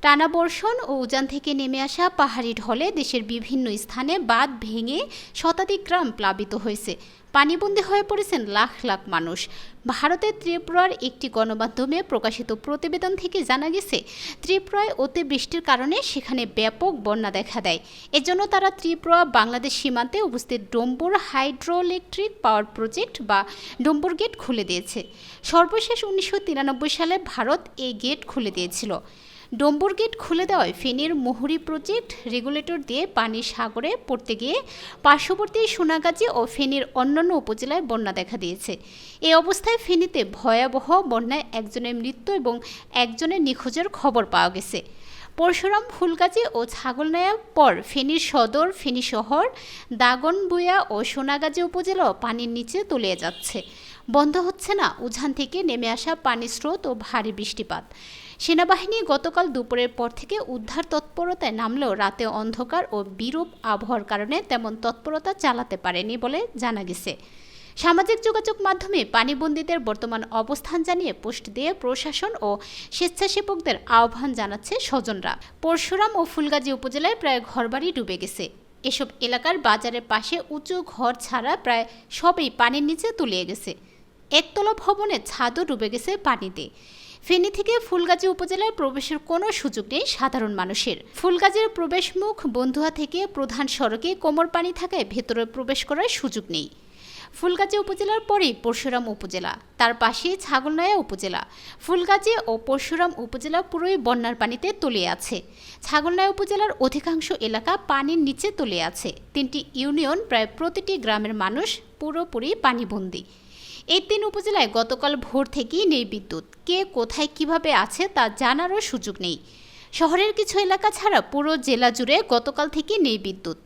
টানা বর্ষণ ও উজান থেকে নেমে আসা পাহাড়ি ঢলে দেশের বিভিন্ন স্থানে বাঁধ ভেঙে শতাধিক গ্রাম প্লাবিত হয়েছে। পানিবন্দী হয়ে পড়েছেন লাখ লাখ মানুষ। ভারতের ত্রিপুরার একটি গণমাধ্যমে প্রকাশিত প্রতিবেদন থেকে জানা গেছে, ত্রিপুরায় অতিবৃষ্টির কারণে সেখানে ব্যাপক বন্যা দেখা দেয়। এজন্য তারা ত্রিপুরা বাংলাদেশ সীমান্তে উপস্থিত Dumbur hydro electric power project বা ডম্বুর গেট খুলে দিয়েছে। সর্বশেষ 1993 সালে ভারত এই গেট খুলে দিয়েছিল। ডম্বুর গেট খুলে দেওয়ায় ফেনীর মুহুরী প্রজেক্ট রেগুলেটর দিয়ে পানি সাগরে পড়তে গিয়ে পার্শ্ববর্তী সোনাগাজী ও ফেনীর অন্যান্য উপজেলায় বন্যা দেখা দিয়েছে। এই অবস্থায় ফেনীতে ভয়াবহ বন্যায় একজনের মৃত্যু এবং একজনের নিখোঁজের খবর পাওয়া গেছে। পরশুরাম, ফুলগাজী ও ছাগলনাইয়ার পর ফেনীর সদর, ফেনী শহর, দাগনভূঞা ও সোনাগাজী উপজেলাও পানির নিচে তলিয়ে যাচ্ছে। বন্ধ হচ্ছে না উজান থেকে নেমে আসা পানির স্রোত ও ভারী বৃষ্টিপাত। সেনাবাহিনী গতকাল দুপুরের পর থেকে উদ্ধার তৎপরতায় নামলেও রাতে অন্ধকার ও বিরূপ আবহাওয়ার কারণে তেমন তৎপরতা চালাতে পারেনি বলে জানা গেছে। সামাজিক যোগাযোগ মাধ্যমে পানিবন্দীদের বর্তমান অবস্থান জানিয়ে পোস্ট দিয়ে প্রশাসন ও স্বেচ্ছাসেবকদের আহ্বান জানাচ্ছে স্বজনরা। পরশুরাম ও ফুলগাজী উপজেলায় প্রায় ঘরবাড়ি ডুবে গেছে। এসব এলাকার বাজারের পাশে উঁচু ঘর ছাড়া প্রায় সবই পানির নিচে তলিয়ে গেছে। একতলা ভবনের ছাদও ডুবে গেছে পানিতে। ফেনী থেকে ফুলগাজী উপজেলায় প্রবেশের কোনো সুযোগ নেই সাধারণ মানুষের। ফুলগাজীর প্রবেশমুখ বন্ধুয়া থেকে প্রধান সড়কে কোমর পানি থাকায় ভেতরে প্রবেশ করার সুযোগ নেই। ফুলগাজী উপজেলার পরেই পরশুরাম উপজেলা, তার পাশেই ছাগলনাইয়া উপজেলা। ফুলগাজী ও পরশুরাম উপজেলা পুরোই বন্যার পানিতে তলিয়ে আছে। ছাগলনাইয়া উপজেলার অধিকাংশ এলাকা পানির নিচে তলিয়ে আছে। 3টি ইউনিয়ন, প্রায় প্রতিটি গ্রামের মানুষ পুরোপুরি পানিবন্দী। এই 3 উপজেলায় গতকাল ভোর থেকেই নেই বিদ্যুৎ। কে কোথায় কিভাবে আছে তা জানারও সুযোগ নেই। শহরের কিছু এলাকা ছাড়া পুরো জেলা জুড়ে গতকাল থেকে নেই বিদ্যুৎ।